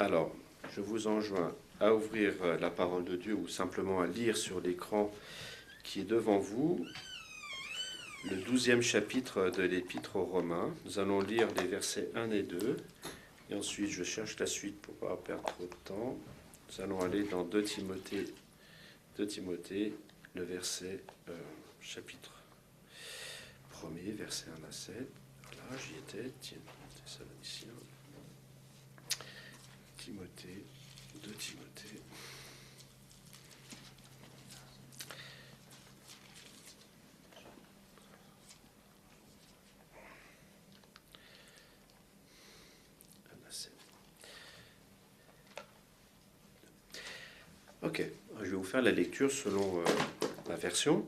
Alors, je vous enjoins à ouvrir la parole de Dieu ou simplement à lire sur l'écran qui est devant vous le 12e chapitre de l'Épître aux Romains. Nous allons lire les versets 1 et 2. Et ensuite, je cherche la suite pour ne pas perdre trop de temps. Nous allons aller dans 2 Timothée, le chapitre 1er, verset 1 à 7. Voilà, j'y étais. Tiens, Thessaloniciens. Timothée, 2 Timothée. Ok, je vais vous faire la lecture selon la version.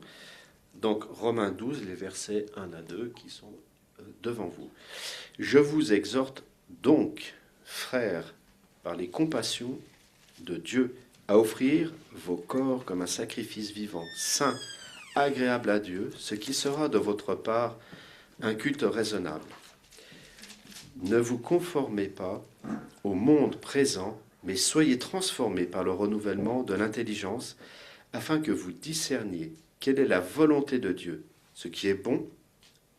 Donc, Romains 12, les versets 1 à 2 qui sont devant vous. Je vous exhorte donc, frères, par les compassions de Dieu, à offrir vos corps comme un sacrifice vivant, saint, agréable à Dieu, ce qui sera de votre part un culte raisonnable. Ne vous conformez pas au monde présent, mais soyez transformés par le renouvellement de l'intelligence, afin que vous discerniez quelle est la volonté de Dieu, ce qui est bon,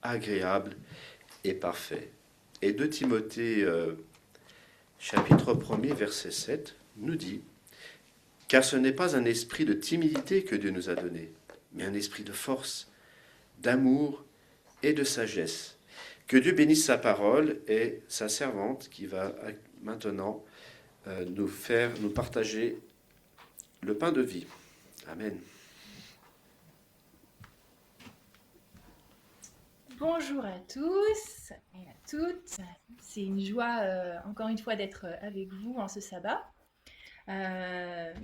agréable et parfait. Et 2 Timothée, chapitre 1er, verset 7, nous dit « Car ce n'est pas un esprit de timidité que Dieu nous a donné, mais un esprit de force, d'amour et de sagesse. » Que Dieu bénisse sa parole et sa servante qui va maintenant nous partager le pain de vie. Amen. Bonjour à tous et à toutes. C'est une joie, encore une fois, d'être avec vous en ce sabbat. Je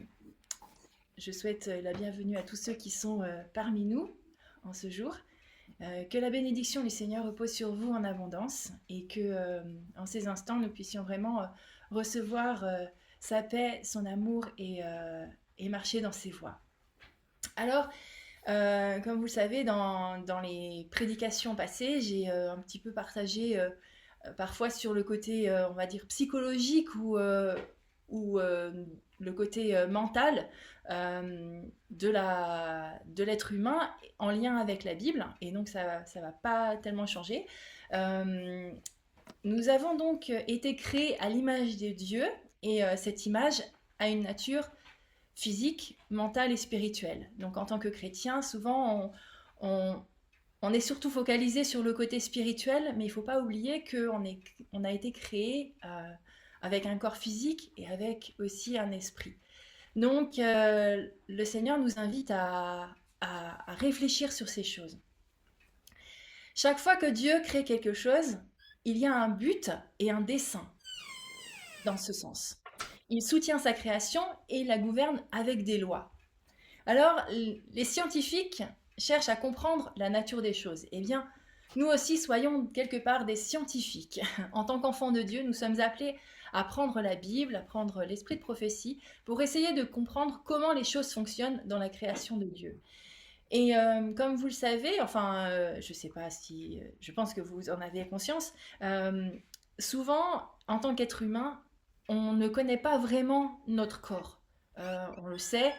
souhaite la bienvenue à tous ceux qui sont parmi nous en ce jour. Que la bénédiction du Seigneur repose sur vous en abondance et que, en ces instants, nous puissions vraiment recevoir sa paix, son amour et marcher dans ses voies. Alors, comme vous le savez, dans les prédications passées, j'ai un petit peu partagé parfois sur le côté, on va dire, psychologique ou le côté mental de l'être humain en lien avec la Bible. Et donc, ça ne va pas tellement changer. Nous avons donc été créés à l'image de Dieu et cette image a une nature physique, mentale et spirituelle. Donc en tant que chrétien, souvent on est surtout focalisé sur le côté spirituel, mais il ne faut pas oublier qu'on a été créé avec un corps physique et avec aussi un esprit. Donc le Seigneur nous invite à réfléchir sur ces choses. Chaque fois que Dieu crée quelque chose, il y a un but et un dessein dans ce sens. Il soutient sa création et la gouverne avec des lois. Alors, les scientifiques cherchent à comprendre la nature des choses. Eh bien, nous aussi, soyons quelque part des scientifiques. En tant qu'enfants de Dieu, nous sommes appelés à prendre la Bible, à prendre l'esprit de prophétie, pour essayer de comprendre comment les choses fonctionnent dans la création de Dieu. Et comme vous le savez, je ne sais pas si, je pense que vous en avez conscience, souvent, en tant qu'être humain, on ne connaît pas vraiment notre corps. On le sait,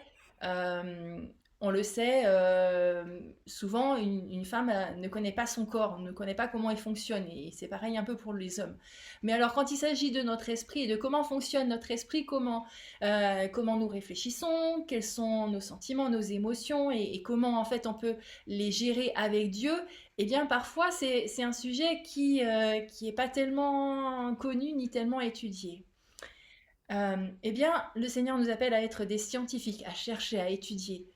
euh, souvent une femme ne connaît pas son corps, ne connaît pas comment il fonctionne, et c'est pareil un peu pour les hommes. Mais alors quand il s'agit de notre esprit et de comment fonctionne notre esprit, comment nous réfléchissons, quels sont nos sentiments, nos émotions, et comment en fait on peut les gérer avec Dieu, eh bien parfois c'est un sujet qui est pas tellement connu ni tellement étudié. Eh bien, le Seigneur nous appelle à être des scientifiques, à chercher, à étudier.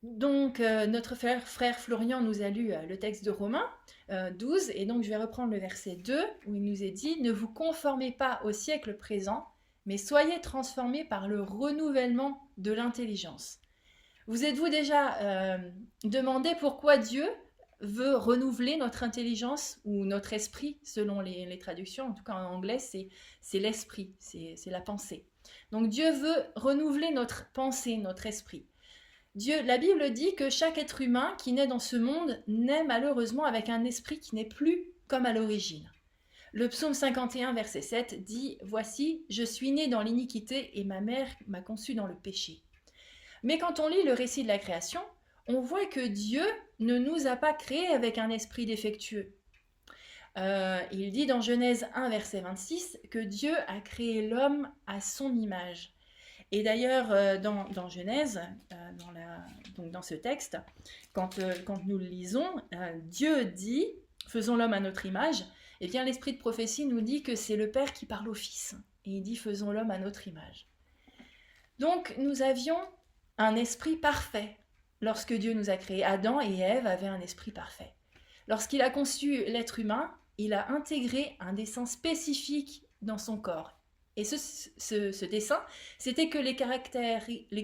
Donc, notre frère Florian nous a lu le texte de Romains 12, et donc je vais reprendre le verset 2, où il nous est dit « Ne vous conformez pas au siècle présent, mais soyez transformés par le renouvellement de l'intelligence. » Vous êtes-vous déjà demandé pourquoi Dieu veut renouveler notre intelligence ou notre esprit, selon les traductions, en tout cas en anglais, c'est l'esprit, c'est la pensée. Donc Dieu veut renouveler notre pensée, notre esprit. La Bible dit que chaque être humain qui naît dans ce monde naît malheureusement avec un esprit qui n'est plus comme à l'origine. Le psaume 51, verset 7 dit « Voici, je suis né dans l'iniquité et ma mère m'a conçu dans le péché. » Mais quand on lit le récit de la création, on voit que Dieu ne nous a pas créés avec un esprit défectueux. Il dit dans Genèse 1, verset 26, que Dieu a créé l'homme à son image. Et d'ailleurs, dans Genèse, donc dans ce texte, quand nous le lisons, Dieu dit « Faisons l'homme à notre image », eh bien l'esprit de prophétie nous dit que c'est le Père qui parle au Fils. Et il dit « Faisons l'homme à notre image ». Donc nous avions un esprit parfait. Lorsque Dieu nous a créés, Adam et Ève avaient un esprit parfait. Lorsqu'il a conçu l'être humain, il a intégré un dessein spécifique dans son corps. Et ce dessein, c'était que les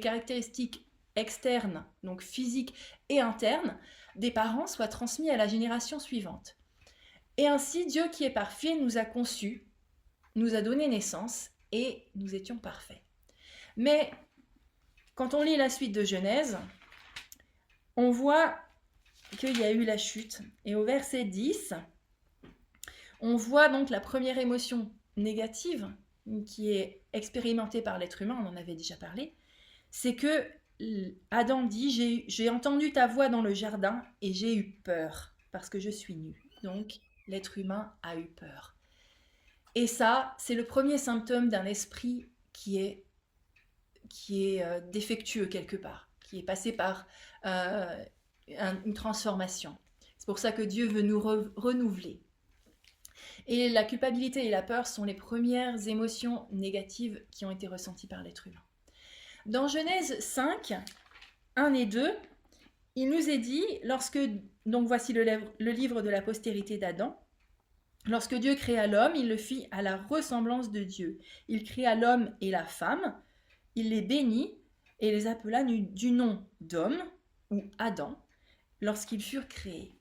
caractéristiques externes, donc physiques et internes, des parents soient transmis à la génération suivante. Et ainsi, Dieu qui est parfait nous a conçus, nous a donné naissance et nous étions parfaits. Mais quand on lit la suite de Genèse, on voit qu'il y a eu la chute. Et au verset 10, on voit donc la première émotion négative qui est expérimentée par l'être humain, on en avait déjà parlé, c'est que Adam dit « J'ai entendu ta voix dans le jardin et j'ai eu peur parce que je suis nu. » Donc l'être humain a eu peur. Et ça, c'est le premier symptôme d'un esprit qui est défectueux quelque part, qui est passé par une transformation. C'est pour ça que Dieu veut nous renouveler. Et la culpabilité et la peur sont les premières émotions négatives qui ont été ressenties par l'être humain. Dans Genèse 5, 1 et 2, il nous est dit, donc voici le livre de la postérité d'Adam, lorsque Dieu créa l'homme, il le fit à la ressemblance de Dieu. Il créa l'homme et la femme, il les bénit et les appela du nom d'homme, ou Adam, lorsqu'ils furent créés.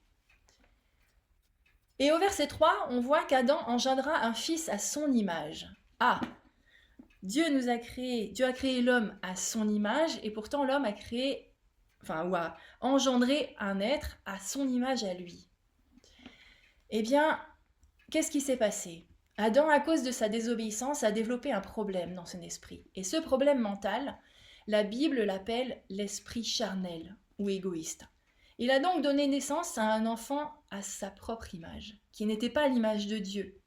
Et au verset 3, on voit qu'Adam engendra un fils à son image. Ah, Dieu a créé l'homme à son image, et pourtant l'homme a engendré un être à son image à lui. Eh bien, qu'est-ce qui s'est passé ? Adam, à cause de sa désobéissance, a développé un problème dans son esprit. Et ce problème mental, la Bible l'appelle l'esprit charnel ou égoïste. Il a donc donné naissance à un enfant à sa propre image, qui n'était pas l'image de Dieu.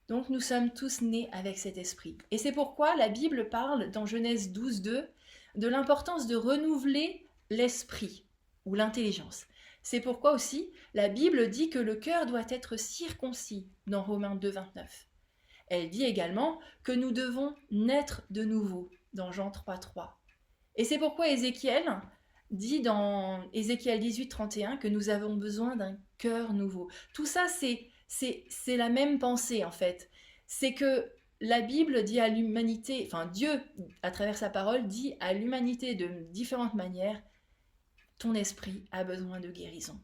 Donc nous sommes tous nés avec cet esprit. Et c'est pourquoi la Bible parle dans Genèse 12, 2 de l'importance de renouveler l'esprit ou l'intelligence. C'est pourquoi aussi la Bible dit que le cœur doit être circoncis dans Romains 2, 29. Elle dit également que nous devons naître de nouveau dans Jean 3, 3. Et c'est pourquoi Ézéchiel dit dans Ézéchiel 18, 31 que nous avons besoin d'un cœur nouveau. Tout ça, c'est la même pensée en fait. C'est que la Bible dit à l'humanité, enfin Dieu, à travers sa parole, dit à l'humanité de différentes manières, ton esprit a besoin de guérison.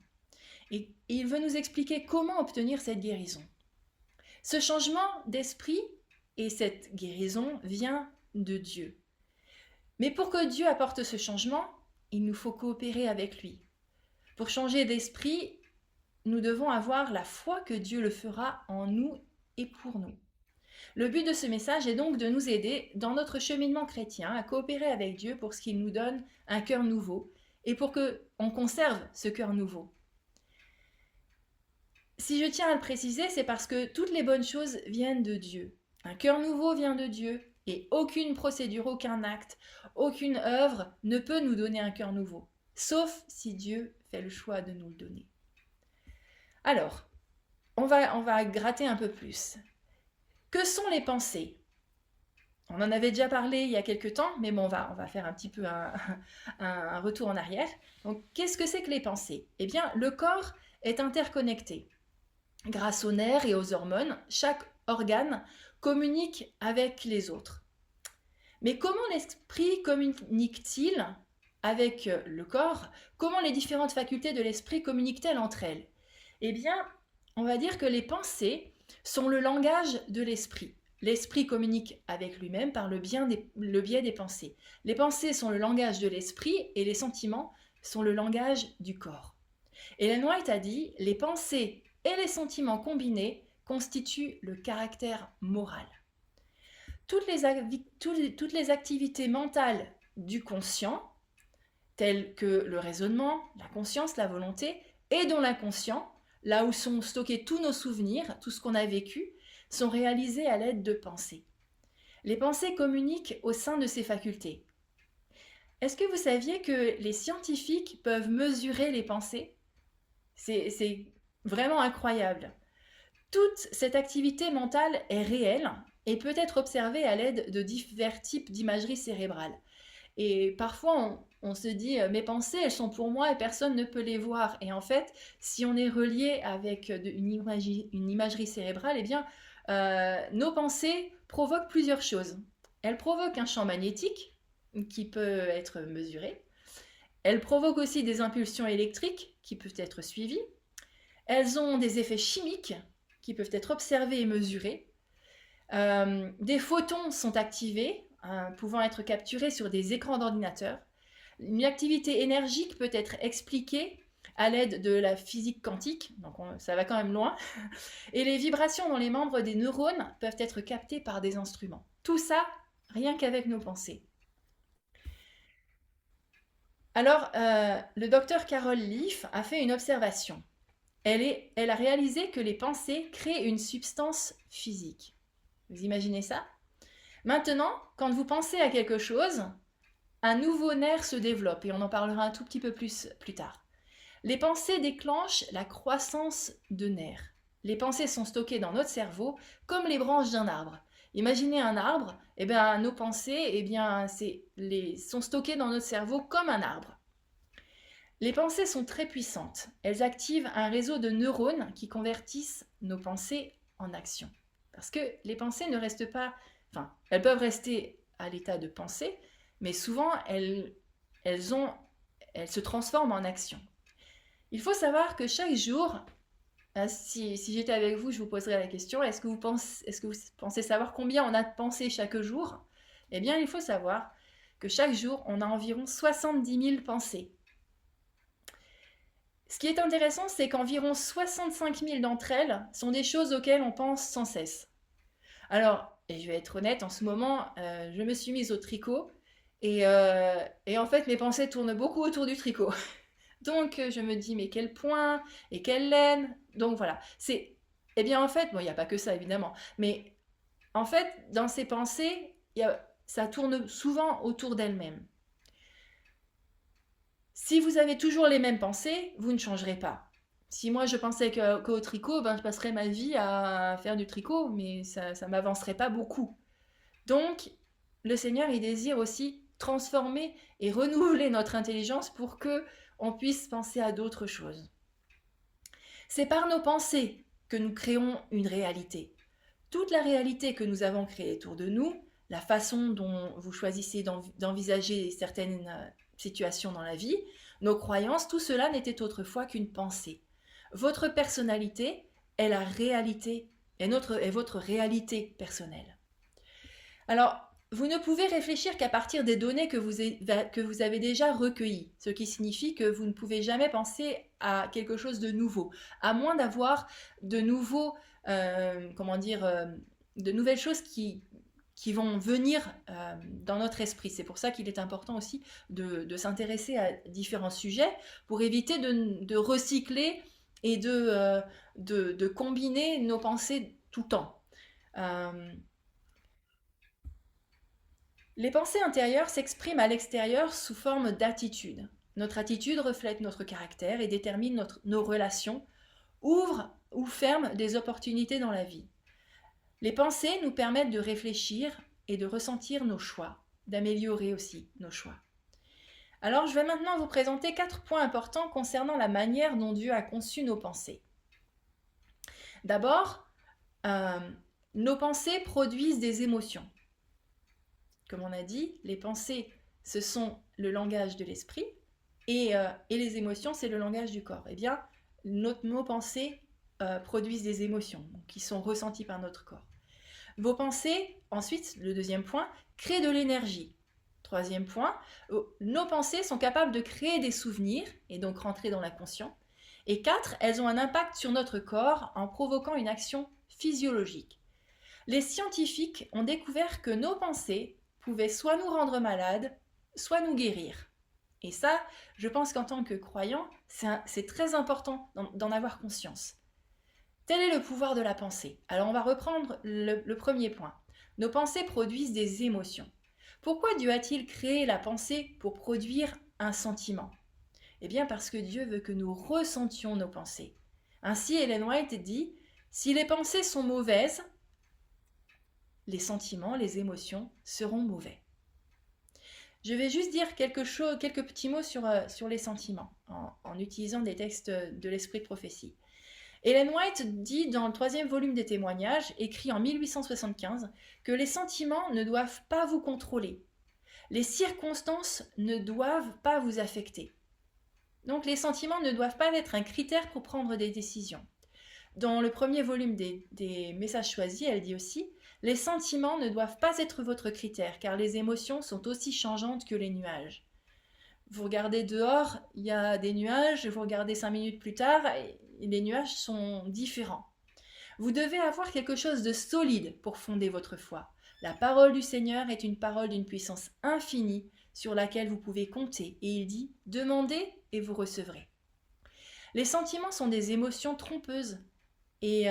Et il veut nous expliquer comment obtenir cette guérison. Ce changement d'esprit et cette guérison vient de Dieu. Mais pour que Dieu apporte ce changement, il nous faut coopérer avec lui. Pour changer d'esprit, nous devons avoir la foi que Dieu le fera en nous et pour nous. Le but de ce message est donc de nous aider dans notre cheminement chrétien à coopérer avec Dieu pour qu'il nous donne un cœur nouveau et pour qu'on conserve ce cœur nouveau. Si je tiens à le préciser, c'est parce que toutes les bonnes choses viennent de Dieu. Un cœur nouveau vient de Dieu et aucune procédure, aucun acte, aucune œuvre ne peut nous donner un cœur nouveau, sauf si Dieu fait le choix de nous le donner. Alors, on va gratter un peu plus. Que sont les pensées ? On en avait déjà parlé il y a quelques temps, mais bon, on va faire un petit peu un retour en arrière. Donc, qu'est-ce que c'est que les pensées ? Eh bien, le corps est interconnecté. Grâce aux nerfs et aux hormones, chaque organe communique avec les autres. Mais comment l'esprit communique-t-il avec le corps ? Comment les différentes facultés de l'esprit communiquent-elles entre elles ? Eh bien, on va dire que les pensées sont le langage de l'esprit. L'esprit communique avec lui-même par le biais des pensées. Les pensées sont le langage de l'esprit et les sentiments sont le langage du corps. Ellen White a dit « Les pensées et les sentiments combinés constituent le caractère moral. Toutes les activités mentales du conscient, telles que le raisonnement, la conscience, la volonté, et dans l'inconscient, là où sont stockés tous nos souvenirs, tout ce qu'on a vécu, sont réalisées à l'aide de pensées. Les pensées communiquent au sein de ces facultés. Est-ce que vous saviez que les scientifiques peuvent mesurer les pensées ? C'est vraiment incroyable. Toute cette activité mentale est réelle et peut être observée à l'aide de divers types d'imagerie cérébrale. Et parfois, on se dit « mes pensées, elles sont pour moi et personne ne peut les voir ». Et en fait, si on est relié avec une imagerie cérébrale, eh bien, nos pensées provoquent plusieurs choses. Elles provoquent un champ magnétique qui peut être mesuré. Elles provoquent aussi des impulsions électriques qui peuvent être suivies. Elles ont des effets chimiques qui peuvent être observés et mesurés. Des photons sont activés, pouvant être capturés sur des écrans d'ordinateur. Une activité énergique peut être expliquée à l'aide de la physique quantique, donc ça va quand même loin, et les vibrations dans les membres des neurones peuvent être captées par des instruments. Tout ça, rien qu'avec nos pensées. Alors, le docteur Carol Leaf a fait une observation. Elle a réalisé que les pensées créent une substance physique. Vous imaginez ça ? Maintenant, quand vous pensez à quelque chose, un nouveau nerf se développe, et on en parlera un tout petit peu plus tard. Les pensées déclenchent la croissance de nerfs. Les pensées sont stockées dans notre cerveau comme les branches d'un arbre. Imaginez un arbre, et bien nos pensées sont stockées dans notre cerveau comme un arbre. Les pensées sont très puissantes. Elles activent un réseau de neurones qui convertissent nos pensées en action. Parce que les pensées ne restent pas... Enfin, elles peuvent rester à l'état de pensée, mais souvent, elles se transforment en action. Il faut savoir que chaque jour, si j'étais avec vous, je vous poserais la question, est-ce que vous pensez savoir combien on a de pensées chaque jour ? Eh bien, il faut savoir que chaque jour, on a environ 70 000 pensées. Ce qui est intéressant, c'est qu'environ 65 000 d'entre elles sont des choses auxquelles on pense sans cesse. Alors, et je vais être honnête, en ce moment, je me suis mise au tricot et en fait, mes pensées tournent beaucoup autour du tricot. Donc, je me dis, mais quel point et quelle laine. Donc, voilà. Eh bien, en fait, bon, il n'y a pas que ça, évidemment. Mais en fait, dans ces pensées, ça tourne souvent autour d'elles-mêmes. Si vous avez toujours les mêmes pensées, vous ne changerez pas. Si moi je pensais qu'au tricot, je passerais ma vie à faire du tricot, mais ça ne m'avancerait pas beaucoup. Donc, le Seigneur, il désire aussi transformer et renouveler notre intelligence pour qu'on puisse penser à d'autres choses. C'est par nos pensées que nous créons une réalité. Toute la réalité que nous avons créée autour de nous, la façon dont vous choisissez d'envisager certaines situations dans la vie, nos croyances, tout cela n'était autrefois qu'une pensée. Votre personnalité est la réalité, est votre réalité personnelle. Alors, vous ne pouvez réfléchir qu'à partir des données que vous avez déjà recueillies, ce qui signifie que vous ne pouvez jamais penser à quelque chose de nouveau, à moins d'avoir de nouvelles choses qui vont venir dans notre esprit. C'est pour ça qu'il est important aussi de s'intéresser à différents sujets pour éviter de recycler et de combiner nos pensées tout le temps. Les pensées intérieures s'expriment à l'extérieur sous forme d'attitude. Notre attitude reflète notre caractère et détermine nos relations, ouvre ou ferme des opportunités dans la vie. Les pensées nous permettent de réfléchir et de ressentir nos choix, d'améliorer aussi nos choix. Alors, je vais maintenant vous présenter 4 points importants concernant la manière dont Dieu a conçu nos pensées. D'abord, nos pensées produisent des émotions. Comme on a dit, les pensées, ce sont le langage de l'esprit et les émotions, c'est le langage du corps. Eh bien, nos pensées produisent des émotions qui sont ressenties par notre corps. Vos pensées, ensuite, le deuxième point, créent de l'énergie. Troisième point, nos pensées sont capables de créer des souvenirs et donc rentrer dans l'inconscient. Et 4, elles ont un impact sur notre corps en provoquant une action physiologique. Les scientifiques ont découvert que nos pensées pouvaient soit nous rendre malades, soit nous guérir. Et ça, je pense qu'en tant que croyant, c'est très important d'en avoir conscience. Tel est le pouvoir de la pensée. Alors on va reprendre le premier point. Nos pensées produisent des émotions. Pourquoi Dieu a-t-il créé la pensée pour produire un sentiment ? Eh bien parce que Dieu veut que nous ressentions nos pensées. Ainsi, Ellen White dit, si les pensées sont mauvaises, les sentiments, les émotions seront mauvais. Je vais juste dire quelques petits mots sur les sentiments, en utilisant des textes de l'Esprit de prophétie. Ellen White dit dans le 3e volume des témoignages, écrit en 1875, que les sentiments ne doivent pas vous contrôler. Les circonstances ne doivent pas vous affecter. Donc les sentiments ne doivent pas être un critère pour prendre des décisions. Dans le 1er volume des messages choisis, elle dit aussi « Les sentiments ne doivent pas être votre critère, car les émotions sont aussi changeantes que les nuages. » Vous regardez dehors, il y a des nuages, vous regardez 5 minutes plus tard, et les nuages sont différents. Vous devez avoir quelque chose de solide pour fonder votre foi. La parole du Seigneur est une parole d'une puissance infinie sur laquelle vous pouvez compter. Et il dit « Demandez et vous recevrez ». Les sentiments sont des émotions trompeuses et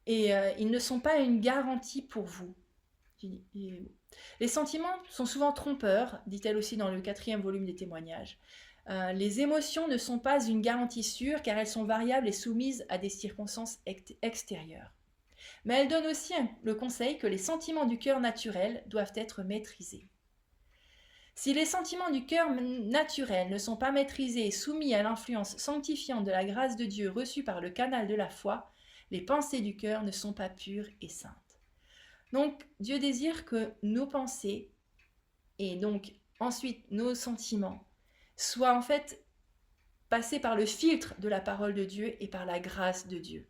ils ne sont pas une garantie pour vous. Les sentiments sont souvent trompeurs, dit-elle aussi dans le 4e volume des témoignages. Les émotions ne sont pas une garantie sûre car elles sont variables et soumises à des circonstances extérieures. Mais elle donne aussi le conseil que les sentiments du cœur naturel doivent être maîtrisés. Si les sentiments du cœur naturel ne sont pas maîtrisés et soumis à l'influence sanctifiante de la grâce de Dieu reçue par le canal de la foi, les pensées du cœur ne sont pas pures et saintes. Donc Dieu désire que nos pensées et donc ensuite nos sentiments soient en fait passés par le filtre de la parole de Dieu et par la grâce de Dieu.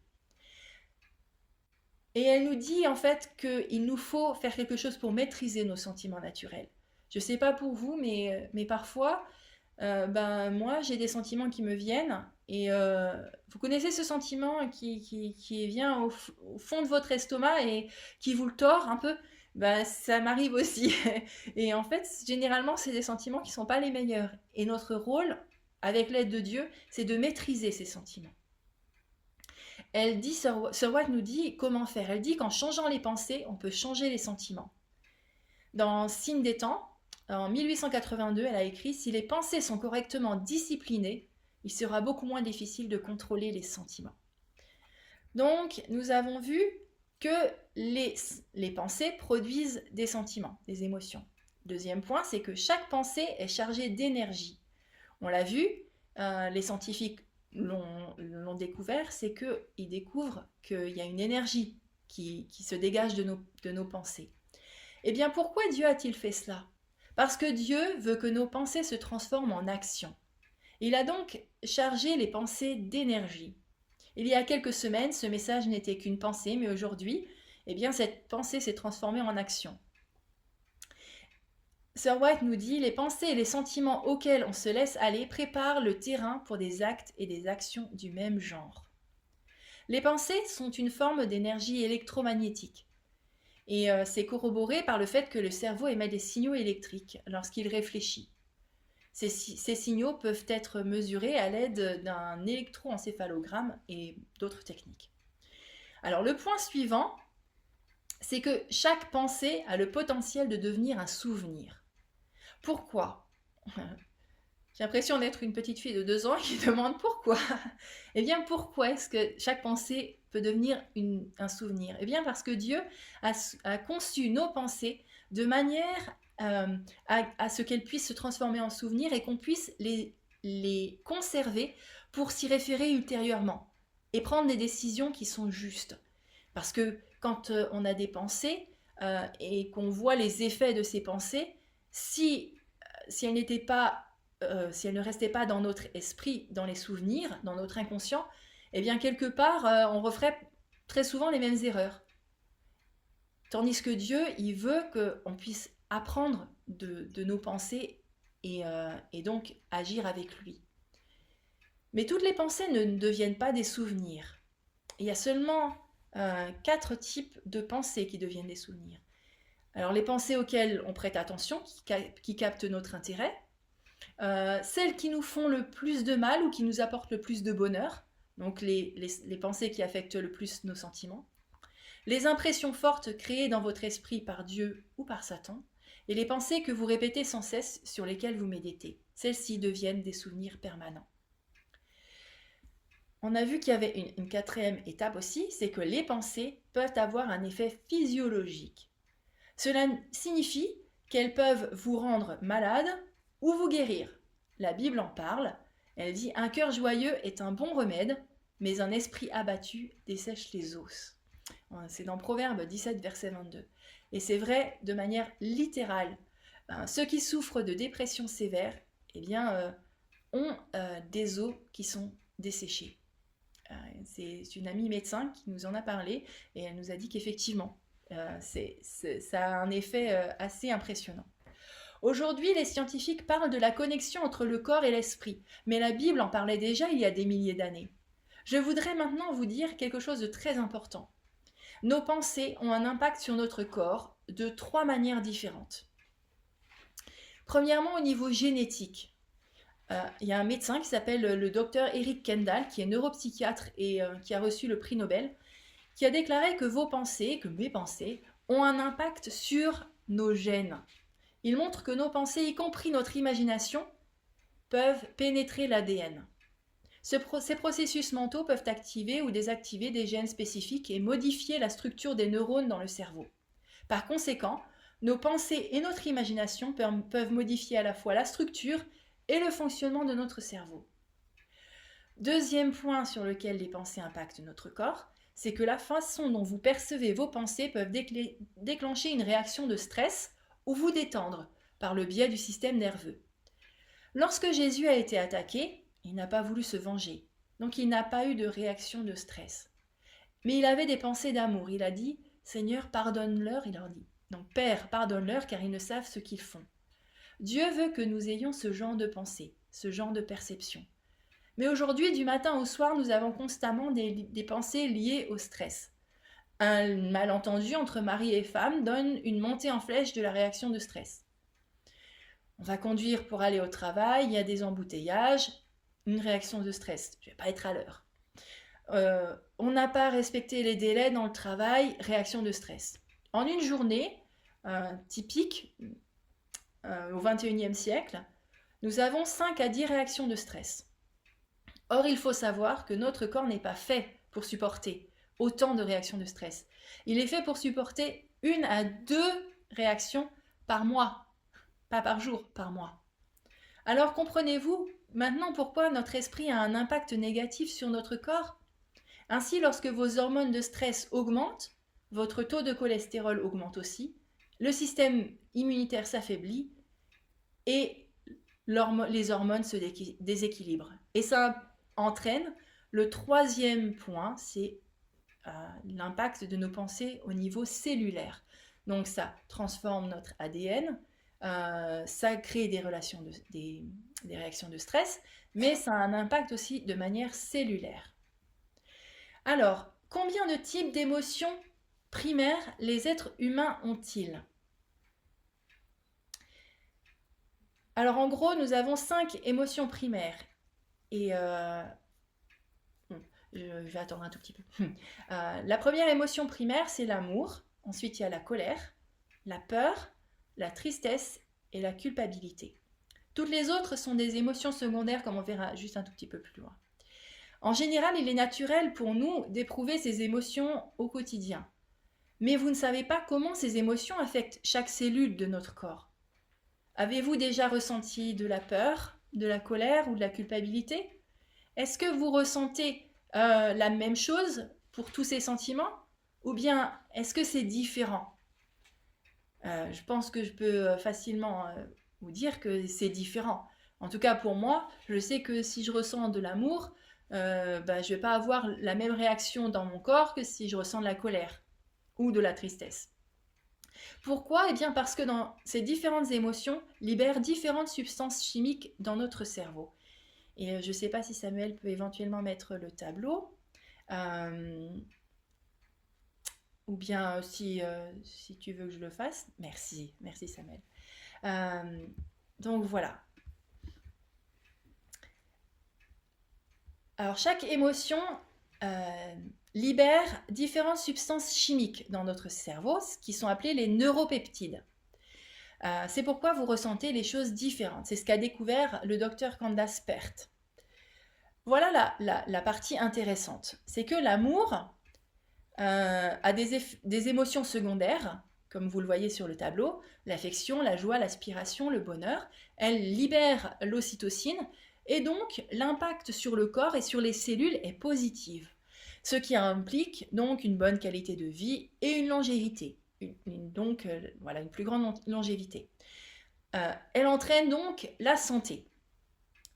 Et elle nous dit en fait qu'il nous faut faire quelque chose pour maîtriser nos sentiments naturels. Je ne sais pas pour vous, mais parfois, moi, j'ai des sentiments qui me viennent. Et vous connaissez ce sentiment qui vient au fond de votre estomac et qui vous le tord un peu ? Ça m'arrive aussi. Et en fait, généralement, c'est des sentiments qui ne sont pas les meilleurs. Et notre rôle, avec l'aide de Dieu, c'est de maîtriser ces sentiments. Elle dit, Sir White nous dit comment faire. Elle dit qu'en changeant les pensées, on peut changer les sentiments. Dans Signe des temps, en 1882, elle a écrit « Si les pensées sont correctement disciplinées, il sera beaucoup moins difficile de contrôler les sentiments. » Donc, nous avons vu que les pensées produisent des sentiments, des émotions. Deuxième point, c'est que chaque pensée est chargée d'énergie. On l'a vu, les scientifiques l'ont découvert, c'est qu'ils découvrent qu'il y a une énergie qui se dégage de nos pensées. Eh bien, pourquoi Dieu a-t-il fait cela ? Parce que Dieu veut que nos pensées se transforment en action. Il a donc chargé les pensées d'énergie. Il y a quelques semaines, ce message n'était qu'une pensée, mais aujourd'hui, eh bien, cette pensée s'est transformée en action. Sir White nous dit « Les pensées et les sentiments auxquels on se laisse aller préparent le terrain pour des actes et des actions du même genre. » Les pensées sont une forme d'énergie électromagnétique. Et c'est corroboré par le fait que le cerveau émet des signaux électriques lorsqu'il réfléchit. Ces signaux peuvent être mesurés à l'aide d'un électroencéphalogramme et d'autres techniques. Alors le point suivant, c'est que chaque pensée a le potentiel de devenir un souvenir. Pourquoi ? J'ai l'impression d'être une petite fille de 2 ans qui demande pourquoi. Eh bien, pourquoi est-ce que chaque pensée peut devenir un souvenir ? Eh bien, parce que Dieu a conçu nos pensées de manière à ce qu'elles puissent se transformer en souvenirs et qu'on puisse les conserver pour s'y référer ultérieurement et prendre des décisions qui sont justes. Parce que quand on a des pensées et qu'on voit les effets de ces pensées, si elles ne restaient pas dans notre esprit, dans les souvenirs, dans notre inconscient, eh bien quelque part, on referait très souvent les mêmes erreurs. Tandis que Dieu, il veut qu'on puisse apprendre de nos pensées et donc agir avec lui. Mais toutes les pensées ne deviennent pas des souvenirs. il y a seulement 4 types de pensées qui deviennent des souvenirs. Alors les pensées auxquelles on prête attention, qui captent notre intérêt, celles qui nous font le plus de mal ou qui nous apportent le plus de bonheur, donc les pensées qui affectent le plus nos sentiments, les impressions fortes créées dans votre esprit par Dieu ou par Satan, et les pensées que vous répétez sans cesse sur lesquelles vous méditez. Celles-ci deviennent des souvenirs permanents. On a vu qu'il y avait une 4e étape aussi, c'est que les pensées peuvent avoir un effet physiologique. Cela signifie qu'elles peuvent vous rendre malade ou vous guérir. La Bible en parle, elle dit « Un cœur joyeux est un bon remède, mais un esprit abattu dessèche les os ». C'est dans Proverbe 17, verset 22. Et c'est vrai de manière littérale. Ceux qui souffrent de dépression sévère ont des os qui sont desséchés. C'est une amie médecin qui nous en a parlé et elle nous a dit qu'effectivement, ça a un effet assez impressionnant. Aujourd'hui, les scientifiques parlent de la connexion entre le corps et l'esprit, mais la Bible en parlait déjà il y a des milliers d'années. Je voudrais maintenant vous dire quelque chose de très important. Nos pensées ont un impact sur notre corps de 3 manières différentes. Premièrement, au niveau génétique. Il y a un médecin qui s'appelle le docteur Eric Kendall, qui est neuropsychiatre et qui a reçu le prix Nobel, qui a déclaré que mes pensées, ont un impact sur nos gènes. Il montre que nos pensées, y compris notre imagination, peuvent pénétrer l'ADN. Ces processus mentaux peuvent activer ou désactiver des gènes spécifiques et modifier la structure des neurones dans le cerveau. Par conséquent, nos pensées et notre imagination peuvent modifier à la fois la structure et le fonctionnement de notre cerveau. Deuxième point sur lequel les pensées impactent notre corps, c'est que la façon dont vous percevez vos pensées peuvent déclencher une réaction de stress ou vous détendre par le biais du système nerveux. Lorsque Jésus a été attaqué, il n'a pas voulu se venger, donc il n'a pas eu de réaction de stress. Mais il avait des pensées d'amour. Il a dit « Seigneur, pardonne-leur », il leur dit. Donc « Père, pardonne-leur car ils ne savent ce qu'ils font ». Dieu veut que nous ayons ce genre de pensée, ce genre de perception. Mais aujourd'hui, du matin au soir, nous avons constamment des pensées liées au stress. Un malentendu entre mari et femme donne une montée en flèche de la réaction de stress. On va conduire pour aller au travail, il y a des embouteillages, une réaction de stress, je ne vais pas être à l'heure. On n'a pas respecté les délais dans le travail, réaction de stress. En une journée typique, au XXIe siècle, nous avons 5 à 10 réactions de stress. Or, il faut savoir que notre corps n'est pas fait pour supporter autant de réactions de stress. Il est fait pour supporter 1 à 2 réactions par mois, pas par jour, par mois. Alors comprenez-vous maintenant pourquoi notre esprit a un impact négatif sur notre corps ? Ainsi, lorsque vos hormones de stress augmentent, votre taux de cholestérol augmente aussi, le système immunitaire s'affaiblit et les hormones se déséquilibrent. Et ça entraîne le 3e point, c'est l'impact de nos pensées au niveau cellulaire. Donc ça transforme notre ADN, ça crée des réactions de stress, mais ça a un impact aussi de manière cellulaire. Alors, combien de types d'émotions primaires les êtres humains ont-ils ? Alors en gros, nous avons 5 émotions primaires. Et je vais attendre un tout petit peu. La première émotion primaire, c'est l'amour. Ensuite, il y a la colère, la peur, la tristesse et la culpabilité. Toutes les autres sont des émotions secondaires, comme on verra juste un tout petit peu plus loin. En général, il est naturel pour nous d'éprouver ces émotions au quotidien. Mais vous ne savez pas comment ces émotions affectent chaque cellule de notre corps. Avez-vous déjà ressenti de la peur, de la colère ou de la culpabilité ? Est-ce que vous ressentez la même chose pour tous ces sentiments ? Ou bien est-ce que c'est différent ? Je pense que je peux facilement vous dire que c'est différent. En tout cas pour moi, je sais que si je ressens de l'amour, je ne vais pas avoir la même réaction dans mon corps que si je ressens de la colère ou de la tristesse. Pourquoi ? Eh bien parce que ces différentes émotions libèrent différentes substances chimiques dans notre cerveau. Et je ne sais pas si Samuel peut éventuellement mettre le tableau. Euh, ou bien si tu veux que je le fasse, merci, merci Samuel. Donc voilà. Alors chaque émotion libère différentes substances chimiques dans notre cerveau, qui sont appelées les neuropeptides. C'est pourquoi vous ressentez les choses différentes. C'est ce qu'a découvert le docteur Candace Pert. Voilà la partie intéressante. C'est que l'amour a des émotions secondaires, comme vous le voyez sur le tableau, l'affection, la joie, l'aspiration, le bonheur. Elle libère l'ocytocine et donc l'impact sur le corps et sur les cellules est positif. Ce qui implique donc une bonne qualité de vie et une longévité. Voilà, une plus grande longévité. Elle entraîne donc la santé.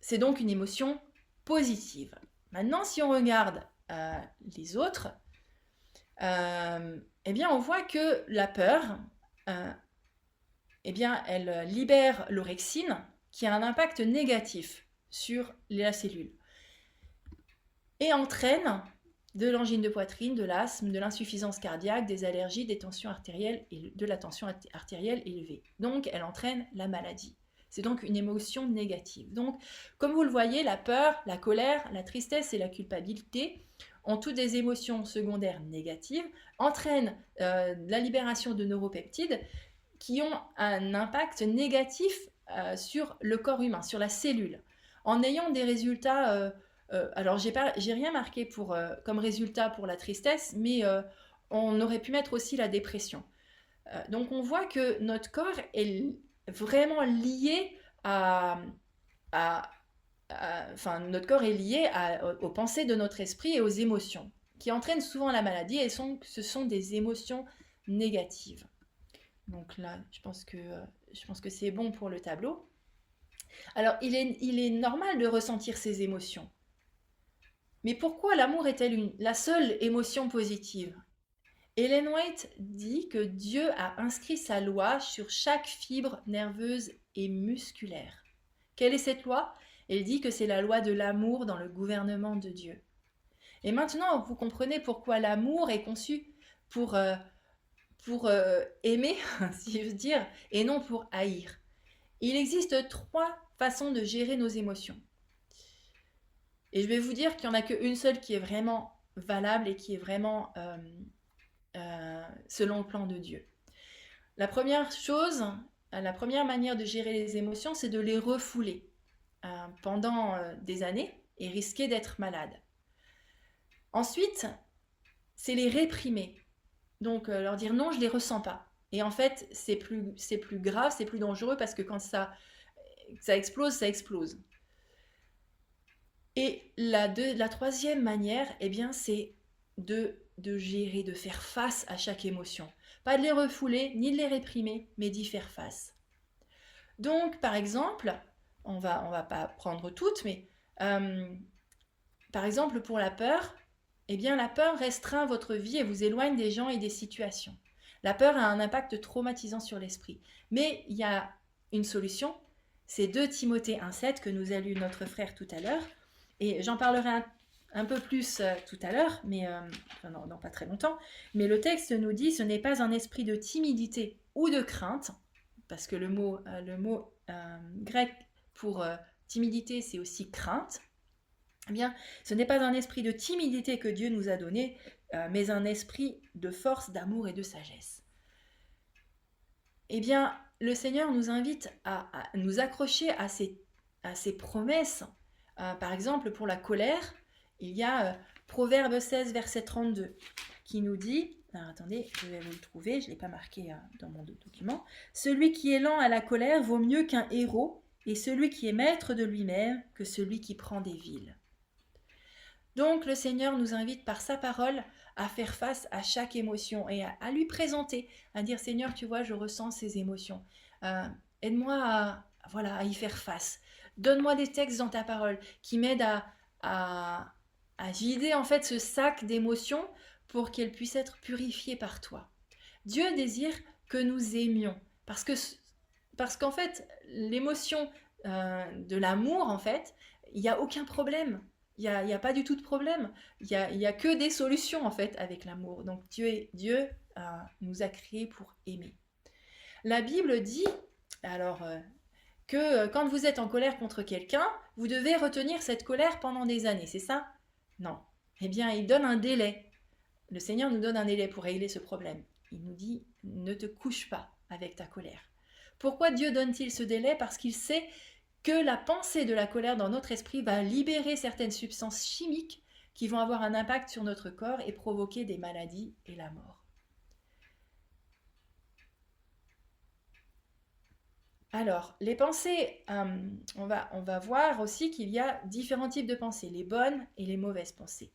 C'est donc une émotion positive. Maintenant, si on regarde les autres, eh bien, on voit que la peur, eh bien, elle libère l'orexine, qui a un impact négatif sur la cellule, et entraîne de l'angine de poitrine, de l'asthme, de l'insuffisance cardiaque, des allergies, des tensions artérielles et de la tension artérielle élevée. Donc, elle entraîne la maladie. C'est donc une émotion négative. Donc, comme vous le voyez, la peur, la colère, la tristesse et la culpabilité ont toutes des émotions secondaires négatives, entraînent la libération de neuropeptides qui ont un impact négatif sur le corps humain, sur la cellule, en ayant des résultats... alors, j'ai rien marqué comme résultat pour la tristesse, mais on aurait pu mettre aussi la dépression. Donc, on voit que notre corps est vraiment lié notre corps est lié aux pensées de notre esprit et aux émotions, qui entraînent souvent la maladie, et ce sont des émotions négatives. Donc là, je pense que c'est bon pour le tableau. Alors, il est normal de ressentir ces émotions. Mais pourquoi l'amour est-elle la seule émotion positive? Ellen White dit que Dieu a inscrit sa loi sur chaque fibre nerveuse et musculaire. Quelle est cette loi? Elle dit que c'est la loi de l'amour dans le gouvernement de Dieu. Et maintenant, vous comprenez pourquoi l'amour est conçu pour aimer, si je veux dire, et non pour haïr. Il existe 3 façons de gérer nos émotions. Et je vais vous dire qu'il n'y en a qu'une seule qui est vraiment valable et qui est vraiment selon le plan de Dieu. La première manière de gérer les émotions, c'est de les refouler pendant des années et risquer d'être malade. Ensuite, c'est les réprimer. Donc leur dire non, je ne les ressens pas. Et en fait, c'est plus grave, c'est plus dangereux parce que quand ça explose, ça explose. Et la 3e manière, eh bien, c'est de gérer, de faire face à chaque émotion. Pas de les refouler, ni de les réprimer, mais d'y faire face. Donc, par exemple, on va pas prendre toutes, mais par exemple, pour la peur, eh bien, la peur restreint votre vie et vous éloigne des gens et des situations. La peur a un impact traumatisant sur l'esprit. Mais il y a une solution, c'est 2 Timothée 1,7 que nous a lu notre frère tout à l'heure. Et j'en parlerai un peu plus tout à l'heure, mais non, pas très longtemps. Mais le texte nous dit, ce n'est pas un esprit de timidité ou de crainte, parce que le mot grec pour timidité, c'est aussi crainte. Eh bien, ce n'est pas un esprit de timidité que Dieu nous a donné, mais un esprit de force, d'amour et de sagesse. Eh bien, le Seigneur nous invite à nous accrocher à ces promesses. Par exemple, pour la colère, il y a Proverbe 16, verset 32, qui nous dit, alors attendez, je vais vous le trouver, je ne l'ai pas marqué dans mon document, « Celui qui est lent à la colère vaut mieux qu'un héros, et celui qui est maître de lui-même que celui qui prend des villes. » Donc le Seigneur nous invite par sa parole à faire face à chaque émotion et à lui présenter, à dire « Seigneur, tu vois, je ressens ces émotions. Aide-moi à y faire face. Donne-moi des textes dans ta parole qui m'aident à vider en fait ce sac d'émotions pour qu'elles puissent être purifiées par toi. » Dieu désire que nous aimions parce qu'en fait l'émotion de l'amour, en fait, il n'y a aucun problème. Il y a pas du tout de problème. Il y a que des solutions en fait avec l'amour. Donc Dieu nous a créés pour aimer. La Bible dit alors que quand vous êtes en colère contre quelqu'un, vous devez retenir cette colère pendant des années, c'est ça? Non. Eh bien, il donne un délai. Le Seigneur nous donne un délai pour régler ce problème. Il nous dit, ne te couche pas avec ta colère. Pourquoi Dieu donne-t-il ce délai? Parce qu'il sait que la pensée de la colère dans notre esprit va libérer certaines substances chimiques qui vont avoir un impact sur notre corps et provoquer des maladies et la mort. Alors, les pensées, on va voir aussi qu'il y a différents types de pensées, les bonnes et les mauvaises pensées.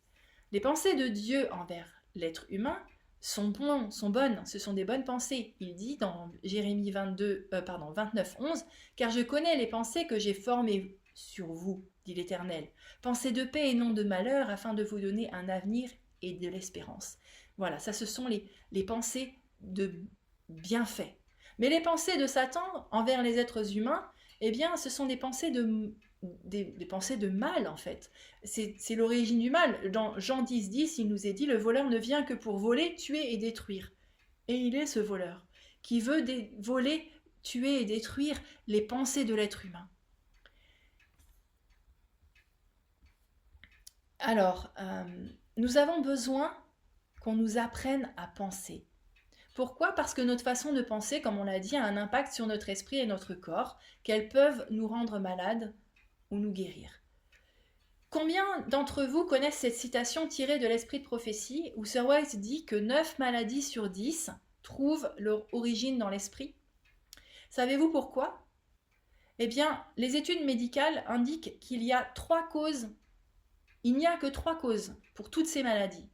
Les pensées de Dieu envers l'être humain sont bonnes, ce sont des bonnes pensées. Il dit dans Jérémie 29, 11, « Car je connais les pensées que j'ai formées sur vous, dit l'Éternel, pensées de paix et non de malheur, afin de vous donner un avenir et de l'espérance. » Voilà, ça ce sont les pensées de bienfait. Mais les pensées de Satan envers les êtres humains, eh bien, ce sont des pensées de mal, en fait. C'est l'origine du mal. Dans Jean 10, 10, il nous est dit, le voleur ne vient que pour voler, tuer et détruire. Et il est ce voleur qui veut voler, tuer et détruire les pensées de l'être humain. Alors, nous avons besoin qu'on nous apprenne à penser. Pourquoi? Parce que notre façon de penser, comme on l'a dit, a un impact sur notre esprit et notre corps, qu'elles peuvent nous rendre malades ou nous guérir. Combien d'entre vous connaissent cette citation tirée de l'Esprit de prophétie où Sir White dit que 9 maladies sur 10 trouvent leur origine dans l'esprit? Savez-vous pourquoi? Eh bien, les études médicales indiquent qu'il y a 3 causes. Il n'y a que 3 causes pour toutes ces maladies.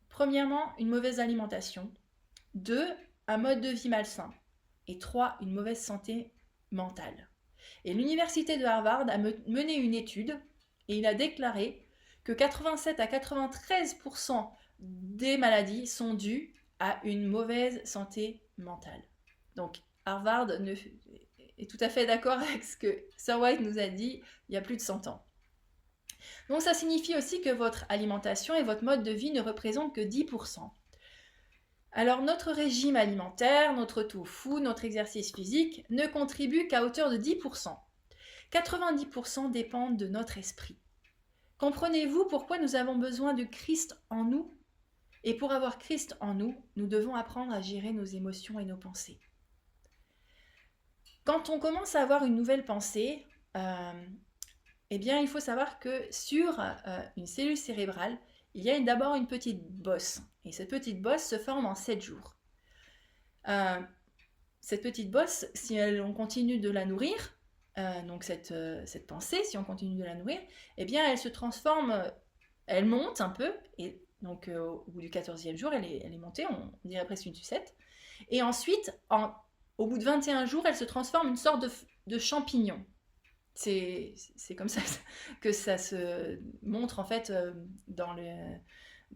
Premièrement, une mauvaise alimentation. 2, un mode de vie malsain. Et 3, une mauvaise santé mentale. Et l'université de Harvard a mené une étude et il a déclaré que 87 à 93% des maladies sont dues à une mauvaise santé mentale. Donc Harvard est tout à fait d'accord avec ce que Sir White nous a dit il y a plus de 100 ans. Donc ça signifie aussi que votre alimentation et votre mode de vie ne représentent que 10%. Alors notre régime alimentaire, notre tofu, notre exercice physique ne contribuent qu'à hauteur de 10%. 90% dépendent de notre esprit. Comprenez-vous pourquoi nous avons besoin de Christ en nous? Et pour avoir Christ en nous, nous devons apprendre à gérer nos émotions et nos pensées. Quand on commence à avoir une nouvelle pensée, eh bien, il faut savoir que sur une cellule cérébrale, il y a d'abord une petite bosse. Et cette petite bosse se forme en 7 jours. Cette petite bosse, si on continue de la nourrir, donc cette pensée, si on continue de la nourrir, eh bien, elle se transforme, elle monte un peu, et donc au bout du 14e jour, elle est montée, on dirait presque une sucette. Et ensuite, au bout de 21 jours, elle se transforme en une sorte de champignon. C'est comme ça que ça se montre en fait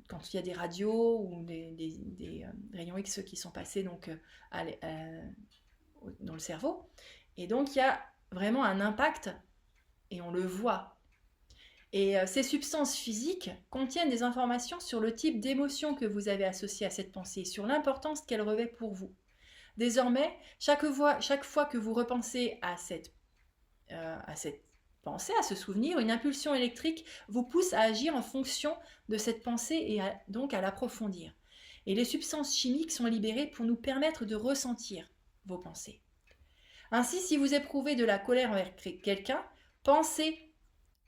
quand il y a des radios ou des rayons X qui sont passés donc, dans le cerveau. Et donc il y a vraiment un impact et on le voit. Et ces substances physiques contiennent des informations sur le type d'émotion que vous avez associée à cette pensée, sur l'importance qu'elle revêt pour vous. Désormais, chaque fois que vous repensez à cette pensée, à ce souvenir, une impulsion électrique vous pousse à agir en fonction de cette pensée et donc à l'approfondir. Et les substances chimiques sont libérées pour nous permettre de ressentir vos pensées. Ainsi, si vous éprouvez de la colère envers quelqu'un, pensez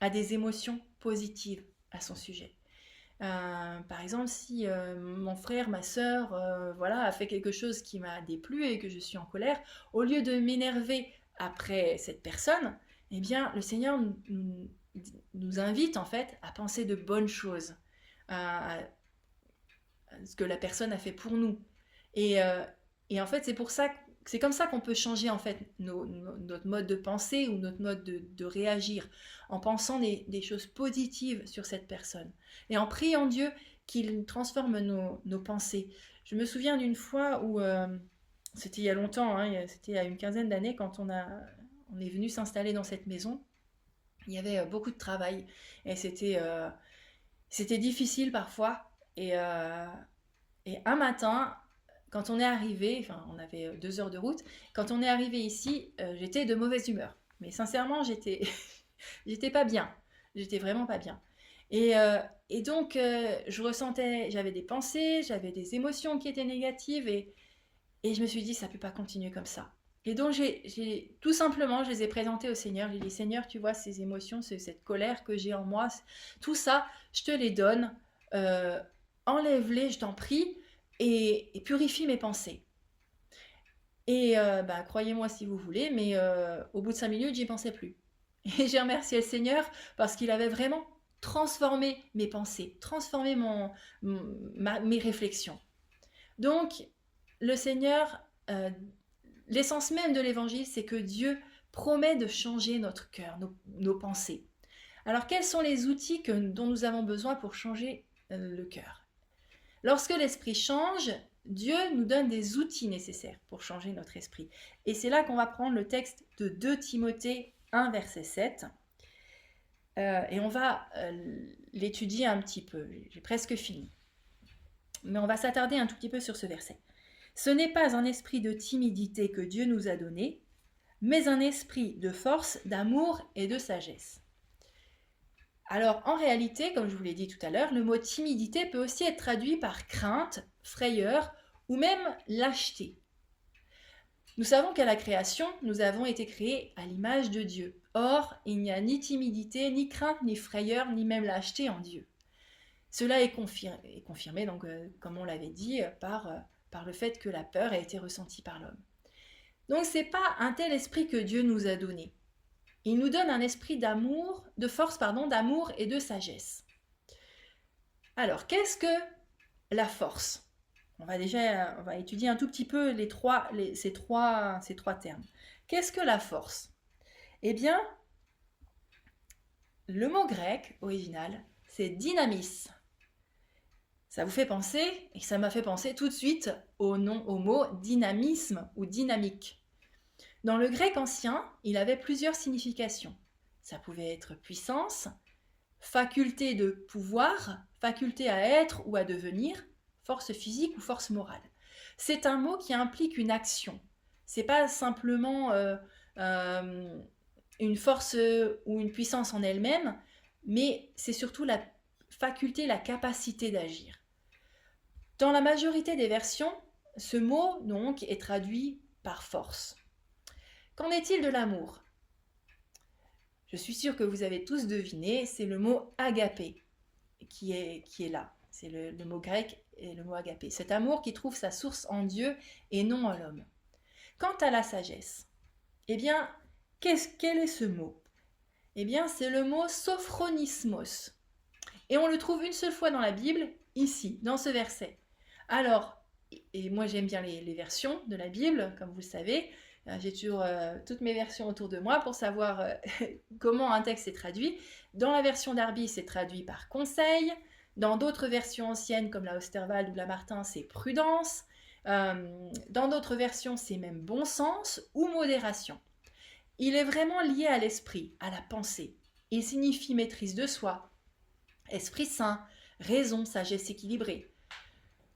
à des émotions positives à son sujet. Par exemple, si mon frère, ma sœur, a fait quelque chose qui m'a déplu et que je suis en colère, au lieu de m'énerver après cette personne, eh bien, le Seigneur nous invite en fait à penser de bonnes choses, à ce que la personne a fait pour nous. Et en fait, c'est comme ça qu'on peut changer en fait notre mode de pensée ou notre mode de réagir, en pensant des choses positives sur cette personne et en priant Dieu qu'il transforme nos pensées. Je me souviens d'une fois où c'était il y a longtemps, c'était il y a une quinzaine d'années quand on est venu s'installer dans cette maison. Il y avait beaucoup de travail et c'était difficile parfois. Et un matin, quand on est arrivé, enfin on avait 2 heures de route, quand on est arrivé ici, j'étais de mauvaise humeur. Mais sincèrement, j'étais pas bien. J'étais vraiment pas bien. Et donc, j'avais des pensées, j'avais des émotions qui étaient négatives et je me suis dit, ça peut pas continuer comme ça. Et donc, tout simplement, je les ai présentées au Seigneur. J'ai dit, Seigneur, tu vois ces émotions, cette colère que j'ai en moi, tout ça, je te les donne. Euh, Enlève-les, je t'en prie, et purifie mes pensées. Et croyez-moi si vous voulez, mais au bout de 5 minutes, j'y pensais plus. Et j'ai remercié le Seigneur parce qu'il avait vraiment transformé mes pensées, transformé mes réflexions. Donc, le Seigneur, l'essence même de l'évangile, c'est que Dieu promet de changer notre cœur, nos pensées. Alors, quels sont les outils dont nous avons besoin pour changer le cœur? Lorsque l'esprit change, Dieu nous donne des outils nécessaires pour changer notre esprit. Et c'est là qu'on va prendre le texte de 2 Timothée 1, verset 7. Et on va l'étudier un petit peu. J'ai presque fini. Mais on va s'attarder un tout petit peu sur ce verset. Ce n'est pas un esprit de timidité que Dieu nous a donné, mais un esprit de force, d'amour et de sagesse. Alors, en réalité, comme je vous l'ai dit tout à l'heure, le mot timidité peut aussi être traduit par crainte, frayeur ou même lâcheté. Nous savons qu'à la création, nous avons été créés à l'image de Dieu. Or, il n'y a ni timidité, ni crainte, ni frayeur, ni même lâcheté en Dieu. Cela est confirmé donc, comme on l'avait dit, par le fait que la peur a été ressentie par l'homme. Donc, ce n'est pas un tel esprit que Dieu nous a donné. Il nous donne un esprit d'amour, de force, d'amour et de sagesse. Alors, qu'est-ce que la force ? On va étudier un tout petit peu ces trois termes. Qu'est-ce que la force ? Eh bien, le mot grec original, c'est dynamis. Ça vous fait penser, et ça m'a fait penser tout de suite au mot dynamisme ou dynamique. Dans le grec ancien, il avait plusieurs significations. Ça pouvait être puissance, faculté de pouvoir, faculté à être ou à devenir, force physique ou force morale. C'est un mot qui implique une action. C'est pas simplement une force ou une puissance en elle-même, mais c'est surtout la faculté, la capacité d'agir. Dans la majorité des versions, ce mot donc est traduit par force. Qu'en est-il de l'amour ? Je suis sûre que vous avez tous deviné, c'est le mot agapé qui est là. C'est le mot grec et le mot agapé. Cet amour qui trouve sa source en Dieu et non en l'homme. Quant à la sagesse, eh bien, quel est ce mot ? Eh bien, c'est le mot sophronismos. Et on le trouve une seule fois dans la Bible, ici, dans ce verset. Alors, et moi j'aime bien les versions de la Bible, comme vous le savez. J'ai toujours toutes mes versions autour de moi pour savoir comment un texte est traduit. Dans la version d'Arby, c'est traduit par conseil. Dans d'autres versions anciennes, comme la Osterwald ou la Martin, c'est prudence. Dans d'autres versions, c'est même bon sens ou modération. Il est vraiment lié à l'esprit, à la pensée. Il signifie maîtrise de soi, esprit saint, raison, sagesse équilibrée.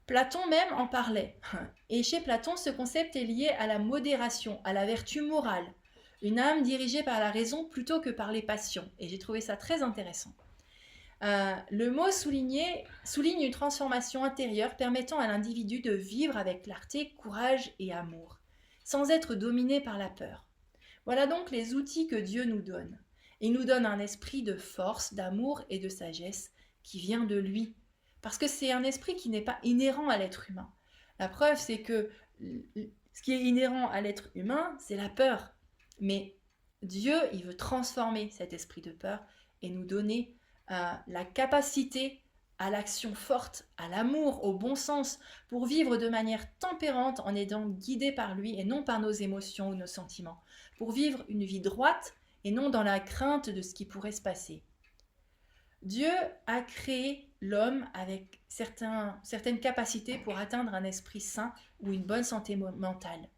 Platon même en parlait. Et chez Platon, ce concept est lié à la modération, à la vertu morale. Une âme dirigée par la raison plutôt que par les passions. Et j'ai trouvé ça très intéressant. Le mot souligne une transformation intérieure permettant à l'individu de vivre avec clarté, courage et amour, sans être dominé par la peur. Voilà donc les outils que Dieu nous donne. Il nous donne un esprit de force, d'amour et de sagesse qui vient de lui. Parce que c'est un esprit qui n'est pas inhérent à l'être humain. La preuve, c'est que ce qui est inhérent à l'être humain, c'est la peur. Mais Dieu, il veut transformer cet esprit de peur et nous donner la capacité à l'action forte, à l'amour, au bon sens, pour vivre de manière tempérante en étant guidé par lui et non par nos émotions ou nos sentiments. Pour vivre une vie droite et non dans la crainte de ce qui pourrait se passer. Dieu a créé l'homme avec certaines capacités pour atteindre un esprit sain ou une bonne santé mentale.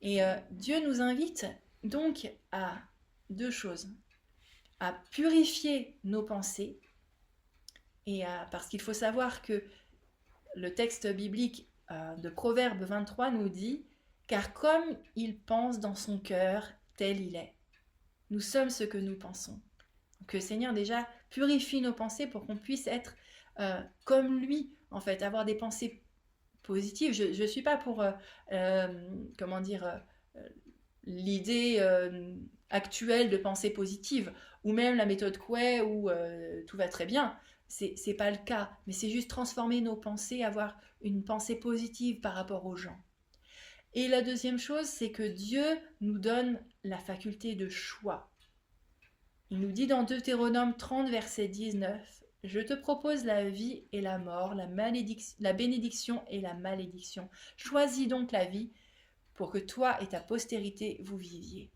Et Dieu nous invite donc à 2 choses. à purifier nos pensées, parce qu'il faut savoir que le texte biblique de Proverbe 23 nous dit « Car comme il pense dans son cœur, tel il est. Nous sommes ce que nous pensons. » Que le Seigneur déjà purifie nos pensées pour qu'on puisse être comme lui, en fait, avoir des pensées positives. Je ne suis pas pour, l'idée actuelle de pensée positive, ou même la méthode Coué où tout va très bien. C'est pas le cas, mais c'est juste transformer nos pensées, avoir une pensée positive par rapport aux gens. Et la deuxième chose, c'est que Dieu nous donne la faculté de choix. Il nous dit dans Deutéronome 30, verset 19, « Je te propose la vie et la mort, la bénédiction et la malédiction. Choisis donc la vie pour que toi et ta postérité vous viviez. »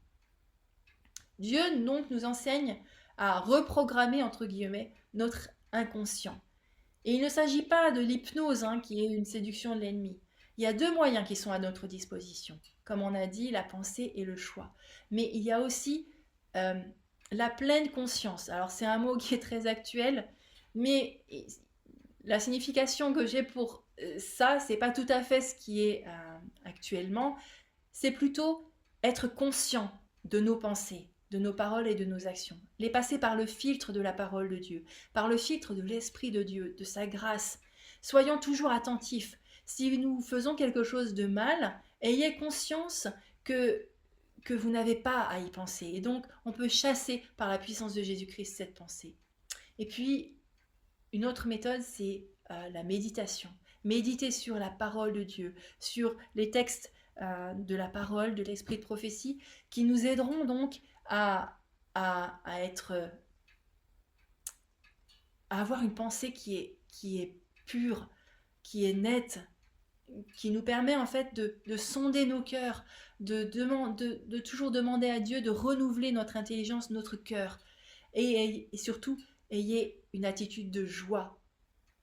Dieu donc nous enseigne à reprogrammer, entre guillemets, notre inconscient. Et il ne s'agit pas de l'hypnose, qui est une séduction de l'ennemi. Il y a deux moyens qui sont à notre disposition. Comme on a dit, la pensée et le choix. Mais il y a aussi la pleine conscience. Alors c'est un mot qui est très actuel, mais la signification que j'ai pour ça, c'est pas tout à fait ce qui est actuellement. C'est plutôt être conscient de nos pensées, de nos paroles et de nos actions. Les passer par le filtre de la parole de Dieu, par le filtre de l'Esprit de Dieu, de sa grâce. Soyons toujours attentifs. Si nous faisons quelque chose de mal, ayez conscience que vous n'avez pas à y penser. Et donc, on peut chasser par la puissance de Jésus-Christ cette pensée. Et puis, une autre méthode, c'est la méditation. Méditer sur la parole de Dieu, sur les textes de la parole, de l'esprit de prophétie, qui nous aideront donc à avoir une pensée qui est pure, qui est nette, qui nous permet en fait de sonder nos cœurs, de toujours demander à Dieu de renouveler notre intelligence, notre cœur. Et surtout, ayez une attitude de joie.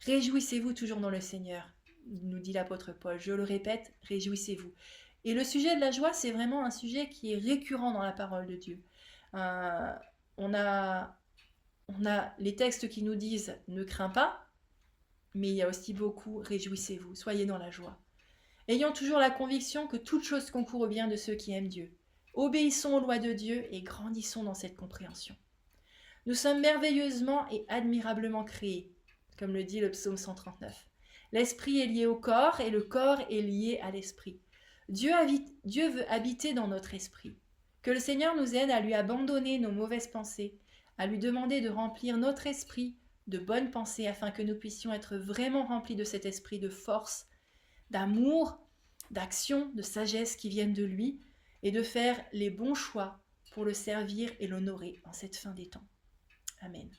Réjouissez-vous toujours dans le Seigneur, nous dit l'apôtre Paul. Je le répète, réjouissez-vous. Et le sujet de la joie, c'est vraiment un sujet qui est récurrent dans la parole de Dieu. On a les textes qui nous disent « ne crains pas », mais il y a aussi beaucoup « réjouissez-vous », soyez dans la joie. Ayons toujours la conviction que toute chose concourt au bien de ceux qui aiment Dieu. Obéissons aux lois de Dieu et grandissons dans cette compréhension. Nous sommes merveilleusement et admirablement créés, comme le dit le psaume 139. L'esprit est lié au corps et le corps est lié à l'esprit. Dieu veut habiter dans notre esprit. Que le Seigneur nous aide à lui abandonner nos mauvaises pensées, à lui demander de remplir notre esprit de bonnes pensées afin que nous puissions être vraiment remplis de cet esprit de force, d'amour, d'action, de sagesse qui viennent de lui et de faire les bons choix pour le servir et l'honorer en cette fin des temps. Amen.